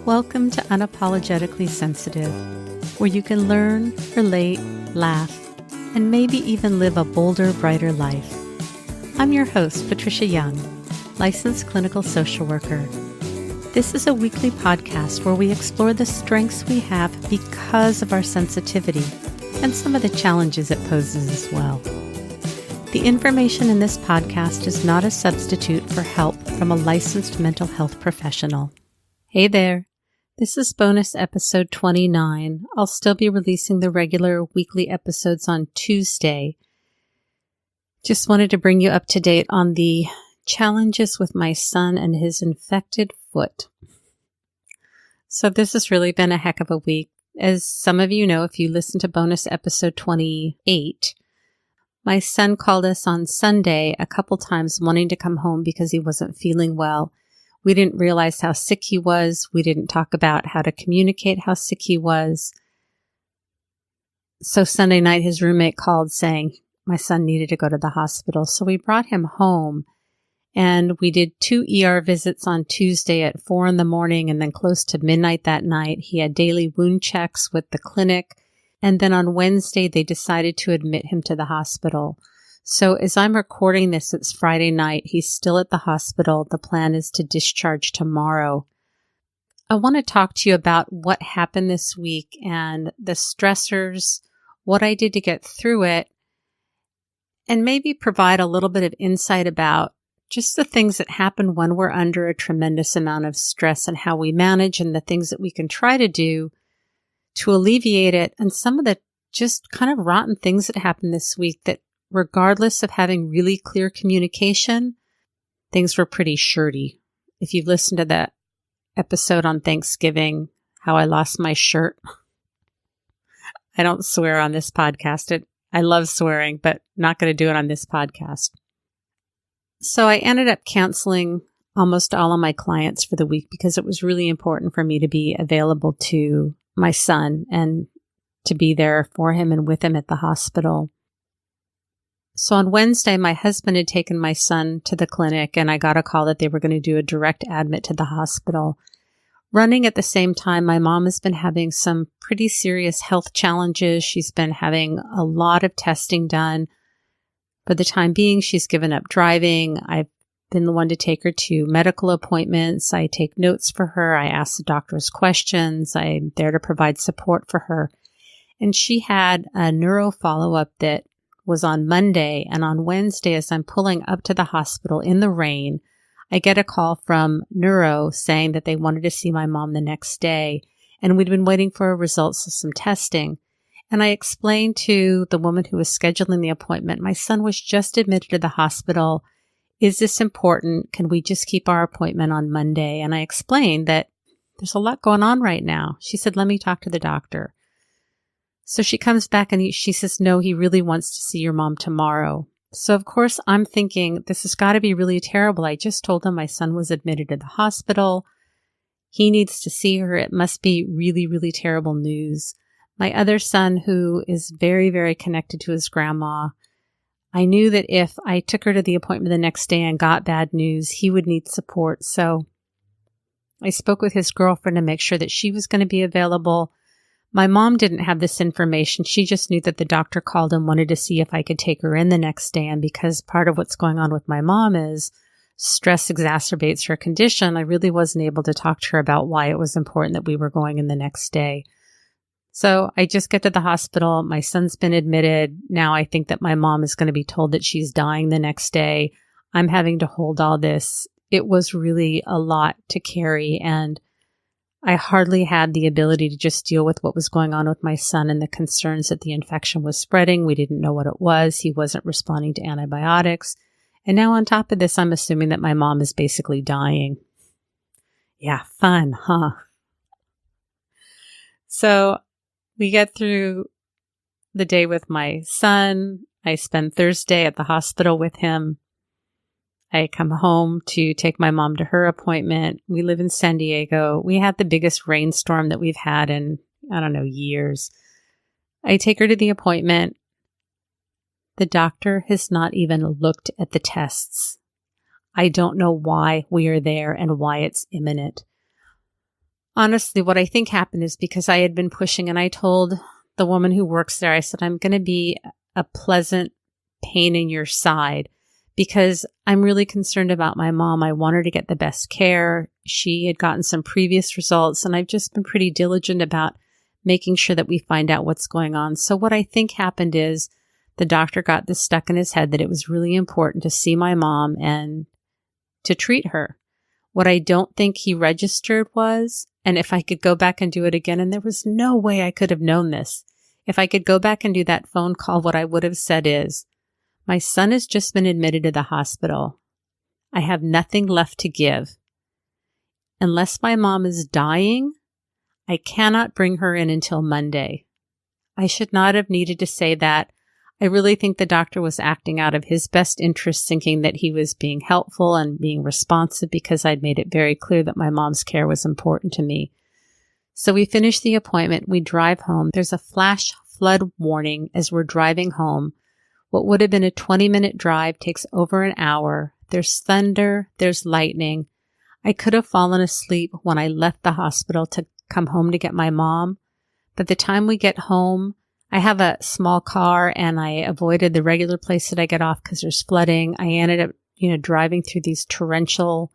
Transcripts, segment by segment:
Welcome to Unapologetically Sensitive, where you can learn, relate, laugh, and maybe even live a bolder, brighter life. I'm your host, Patricia Young, licensed clinical social worker. This is a weekly podcast where we explore the strengths we have because of our sensitivity and some of the challenges it poses as well. The information in this podcast is not a substitute for help from a licensed mental health professional. Hey there. This is bonus episode 29. I'll still be releasing the regular weekly episodes on Tuesday. Just wanted to bring you up to date on the challenges with my son and his infected foot. So this has really been a heck of a week. As some of you know, if you listen to bonus episode 28, my son called us on Sunday a couple times wanting to come home because he wasn't feeling well. We didn't realize how sick he was. We didn't talk about how to communicate how sick he was. So Sunday night, his roommate called saying my son needed to go to the hospital. So we brought him home and we did 2 ER visits on Tuesday at 4 a.m. and then close to midnight that night. He had daily wound checks with the clinic. And then on Wednesday, they decided to admit him to the hospital. So as I'm recording this, it's Friday night. He's still at the hospital. The plan is to discharge tomorrow. I want to talk to you about what happened this week and the stressors, what I did to get through it, and maybe provide a little bit of insight about just the things that happen when we're under a tremendous amount of stress and how we manage and the things that we can try to do to alleviate it, and some of the just kind of rotten things that happened this week that regardless of having really clear communication, things were pretty shirty. If you've listened to that episode on Thanksgiving, how I lost my shirt, I don't swear on this podcast. I love swearing, but not going to do it on this podcast. So I ended up canceling almost all of my clients for the week because it was really important for me to be available to my son and to be there for him and with him at the hospital. So on Wednesday, my husband had taken my son to the clinic and I got a call that they were going to do a direct admit to the hospital. Running at the same time, my mom has been having some pretty serious health challenges. She's been having a lot of testing done. For the time being, she's given up driving. I've been the one to take her to medical appointments. I take notes for her. I ask the doctors questions. I'm there to provide support for her. And she had a neuro follow-up that was on Monday, and on Wednesday, as I'm pulling up to the hospital in the rain, I get a call from neuro saying that they wanted to see my mom the next day, and we'd been waiting for results of some testing. And I explained to the woman who was scheduling the appointment, my son was just admitted to the hospital. Is this important? Can we just keep our appointment on Monday? And I explained that there's a lot going on right now. She said, let me talk to the doctor. So she comes back and she says, no, he really wants to see your mom tomorrow. So of course I'm thinking this has got to be really terrible. I just told him my son was admitted to the hospital. He needs to see her. It must be really, really terrible news. My other son, who is very, very connected to his grandma, I knew that if I took her to the appointment the next day and got bad news, he would need support. So I spoke with his girlfriend to make sure that she was going to be available. My mom didn't have this information. She just knew that the doctor called and wanted to see if I could take her in the next day. And because part of what's going on with my mom is stress exacerbates her condition, I really wasn't able to talk to her about why it was important that we were going in the next day. So I just get to the hospital. My son's been admitted. Now I think that my mom is going to be told that she's dying the next day. I'm having to hold all this. It was really a lot to carry, and I hardly had the ability to just deal with what was going on with my son and the concerns that the infection was spreading. We didn't know what it was. He wasn't responding to antibiotics. And now on top of this, I'm assuming that my mom is basically dying. Yeah, fun, huh? So we get through the day with my son. I spend Thursday at the hospital with him. I come home to take my mom to her appointment. We live in San Diego. We had the biggest rainstorm that we've had in, years. I take her to the appointment. The doctor has not even looked at the tests. I don't know why we are there and why it's imminent. Honestly, what I think happened is because I had been pushing, and I told the woman who works there, I said, I'm going to be a pleasant pain in your side because I'm really concerned about my mom. I want her to get the best care. She had gotten some previous results, and I've just been pretty diligent about making sure that we find out what's going on. So what I think happened is the doctor got this stuck in his head that it was really important to see my mom and to treat her. What I don't think he registered was, and if I could go back and do it again, and there was no way I could have known this, if I could go back and do that phone call, what I would have said is, my son has just been admitted to the hospital. I have nothing left to give. Unless my mom is dying, I cannot bring her in until Monday. I should not have needed to say that. I really think the doctor was acting out of his best interest, thinking that he was being helpful and being responsive because I'd made it very clear that my mom's care was important to me. So we finish the appointment. We drive home. There's a flash flood warning as we're driving home. What would have been a 20-minute drive takes over an hour. There's thunder. There's lightning. I could have fallen asleep when I left the hospital to come home to get my mom. By the time we get home, I have a small car and I avoided the regular place that I get off because there's flooding. I ended up, driving through these torrential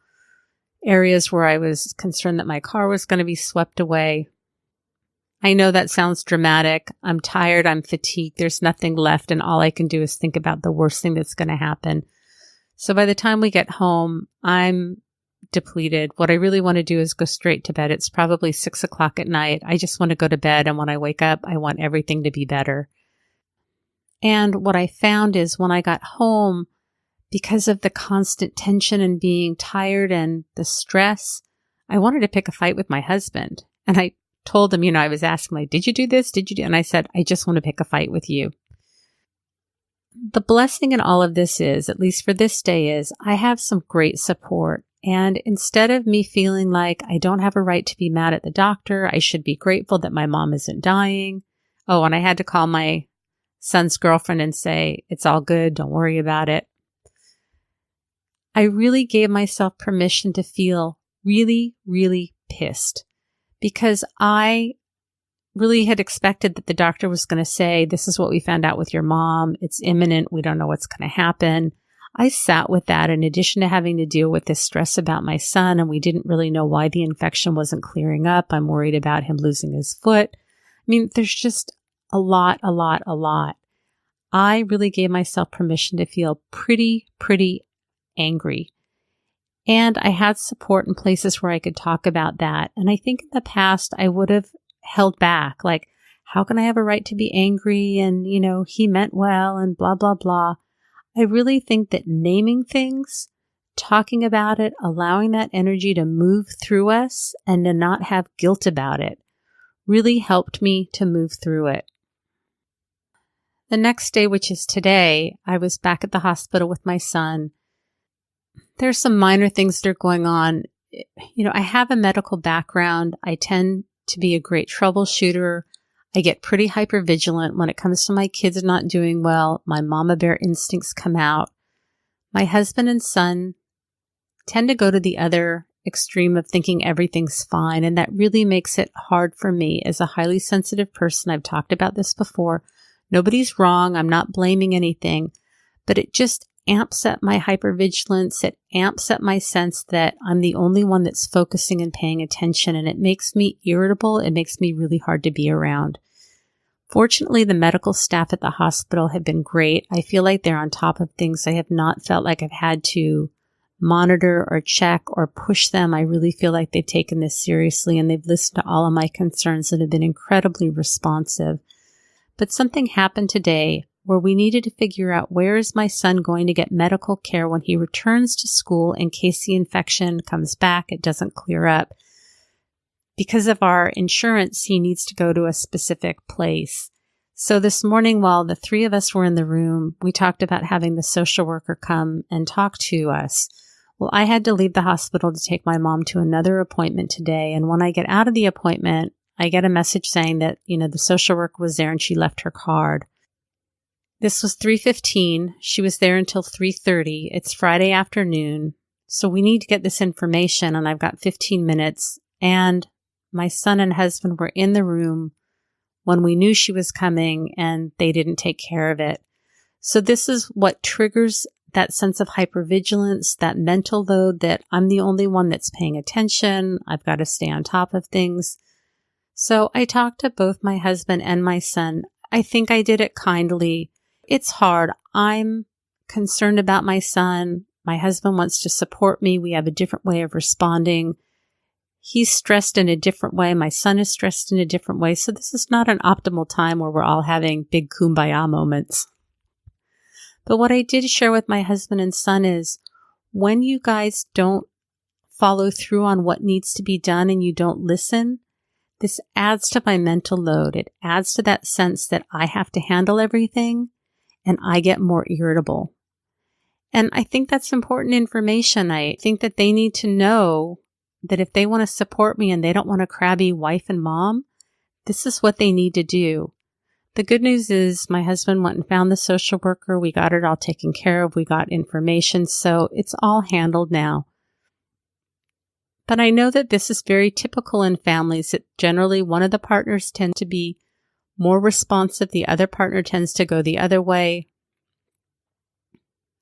areas where I was concerned that my car was going to be swept away. I know that sounds dramatic. I'm tired. I'm fatigued. There's nothing left. And all I can do is think about the worst thing that's going to happen. So by the time we get home, I'm depleted. What I really want to do is go straight to bed. It's probably 6 o'clock at night. I just want to go to bed. And when I wake up, I want everything to be better. And what I found is when I got home, because of the constant tension and being tired and the stress, I wanted to pick a fight with my husband. And I told him, I was asking, did you do this? Did you do? And I said, I just want to pick a fight with you. The blessing in all of this is, at least for this day, is I have some great support. And instead of me feeling like I don't have a right to be mad at the doctor, I should be grateful that my mom isn't dying. Oh, and I had to call my son's girlfriend and say, it's all good. Don't worry about it. I really gave myself permission to feel really, really pissed because I really had expected that the doctor was going to say, this is what we found out with your mom. It's imminent. We don't know what's going to happen. I sat with that in addition to having to deal with this stress about my son, and we didn't really know why the infection wasn't clearing up. I'm worried about him losing his foot. I mean, there's just a lot. I really gave myself permission to feel pretty angry. And I had support in places where I could talk about that. And I think in the past, I would have held back. Like, how can I have a right to be angry? And, he meant well and blah, blah, blah. I really think that naming things, talking about it, allowing that energy to move through us and to not have guilt about it really helped me to move through it. The next day, which is today, I was back at the hospital with my son. There's some minor things that are going on. I have a medical background. I tend to be a great troubleshooter. I get pretty hypervigilant when it comes to my kids not doing well. My mama bear instincts come out. My husband and son tend to go to the other extreme of thinking everything's fine. And that really makes it hard for me as a highly sensitive person. I've talked about this before. Nobody's wrong. I'm not blaming anything, but it just amps up my hypervigilance. It amps up my sense that I'm the only one that's focusing and paying attention, and it makes me irritable. It makes me really hard to be around. Fortunately, the medical staff at the hospital have been great. I feel like they're on top of things. I have not felt like I've had to monitor or check or push them. I really feel like they've taken this seriously and they've listened to all of my concerns and have been incredibly responsive. But something happened today where we needed to figure out where is my son going to get medical care when he returns to school in case the infection comes back, it doesn't clear up. Because of our insurance, he needs to go to a specific place. So this morning, while the three of us were in the room, we talked about having the social worker come and talk to us. Well, I had to leave the hospital to take my mom to another appointment today. And when I get out of the appointment, I get a message saying that, the social worker was there and she left her card. This was 3:15. She was there until 3:30. It's Friday afternoon. So we need to get this information and I've got 15 minutes. And my son and husband were in the room when we knew she was coming and they didn't take care of it. So this is what triggers that sense of hypervigilance, that mental load that I'm the only one that's paying attention. I've got to stay on top of things. So I talked to both my husband and my son. I think I did it kindly. It's hard. I'm concerned about my son. My husband wants to support me. We have a different way of responding. He's stressed in a different way. My son is stressed in a different way. So this is not an optimal time where we're all having big kumbaya moments. But what I did share with my husband and son is when you guys don't follow through on what needs to be done and you don't listen, this adds to my mental load. It adds to that sense that I have to handle everything and I get more irritable. And I think that's important information. I think that they need to know that if they want to support me and they don't want a crabby wife and mom, this is what they need to do. The good news is my husband went and found the social worker. We got it all taken care of. We got information. So it's all handled now. But I know that this is very typical in families that generally one of the partners tend to be more responsive. The other partner tends to go the other way.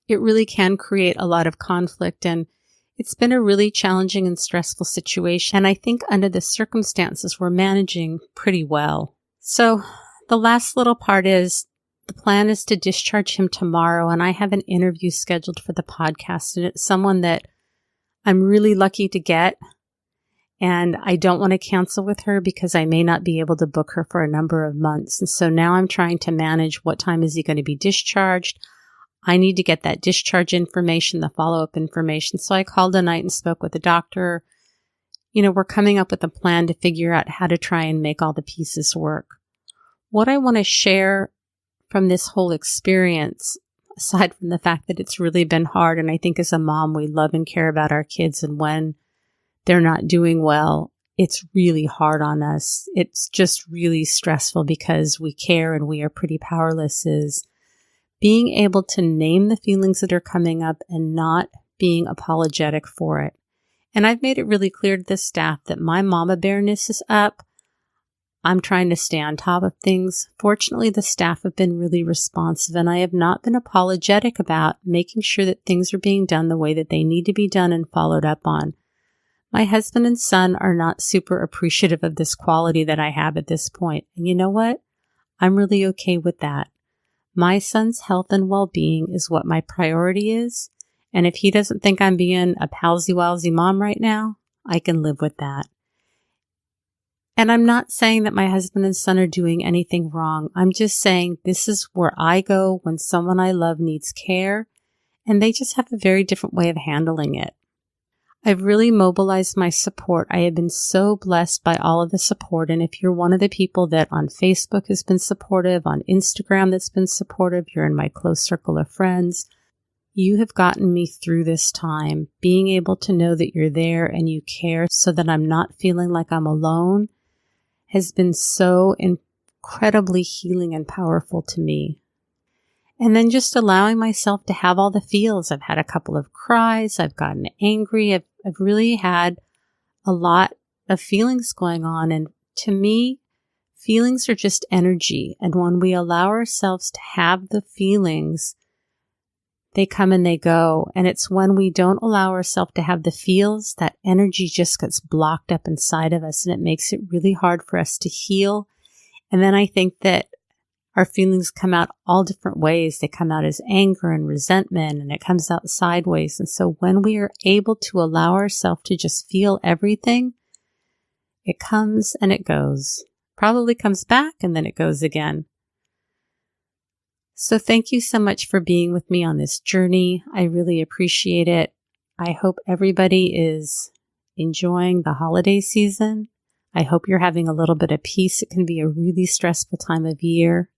It really can create a lot of conflict, and it's been a really challenging and stressful situation. And I think under the circumstances, we're managing pretty well. So the last little part is the plan is to discharge him tomorrow, and I have an interview scheduled for the podcast, and it's someone that I'm really lucky to get, and I don't want to cancel with her because I may not be able to book her for a number of months. And so now I'm trying to manage what time is he going to be discharged. I need to get that discharge information, the follow-up information. So I called tonight and spoke with the doctor. We're coming up with a plan to figure out how to try and make all the pieces work. What I want to share from this whole experience, aside from the fact that it's really been hard, and I think as a mom, we love and care about our kids, and when they're not doing well, it's really hard on us. It's just really stressful because we care and we are pretty powerless, is being able to name the feelings that are coming up and not being apologetic for it. And I've made it really clear to the staff that my mama bearness is up. I'm trying to stay on top of things. Fortunately, the staff have been really responsive, and I have not been apologetic about making sure that things are being done the way that they need to be done and followed up on. My husband and son are not super appreciative of this quality that I have at this point. And you know what? I'm really okay with that. My son's health and well-being is what my priority is. And if he doesn't think I'm being a palsy-walsy mom right now, I can live with that. And I'm not saying that my husband and son are doing anything wrong. I'm just saying this is where I go when someone I love needs care, and they just have a very different way of handling it. I've really mobilized my support. I have been so blessed by all of the support. And if you're one of the people that on Facebook has been supportive, on Instagram that's been supportive, you're in my close circle of friends, you have gotten me through this time. Being able to know that you're there and you care so that I'm not feeling like I'm alone has been so incredibly healing and powerful to me. And then just allowing myself to have all the feels. I've had a couple of cries. I've gotten angry. I've really had a lot of feelings going on. And to me, feelings are just energy. And when we allow ourselves to have the feelings, they come and they go. And it's when we don't allow ourselves to have the feels, that energy just gets blocked up inside of us, and it makes it really hard for us to heal. And then I think that our feelings come out all different ways. They come out as anger and resentment, and it comes out sideways. And so when we are able to allow ourselves to just feel everything, it comes and it goes. Probably comes back and then it goes again. So thank you so much for being with me on this journey. I really appreciate it. I hope everybody is enjoying the holiday season. I hope you're having a little bit of peace. It can be a really stressful time of year.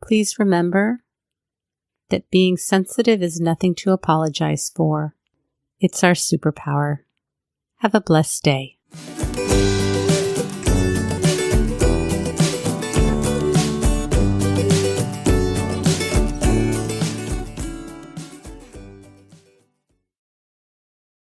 Please remember that being sensitive is nothing to apologize for. It's our superpower. Have a blessed day.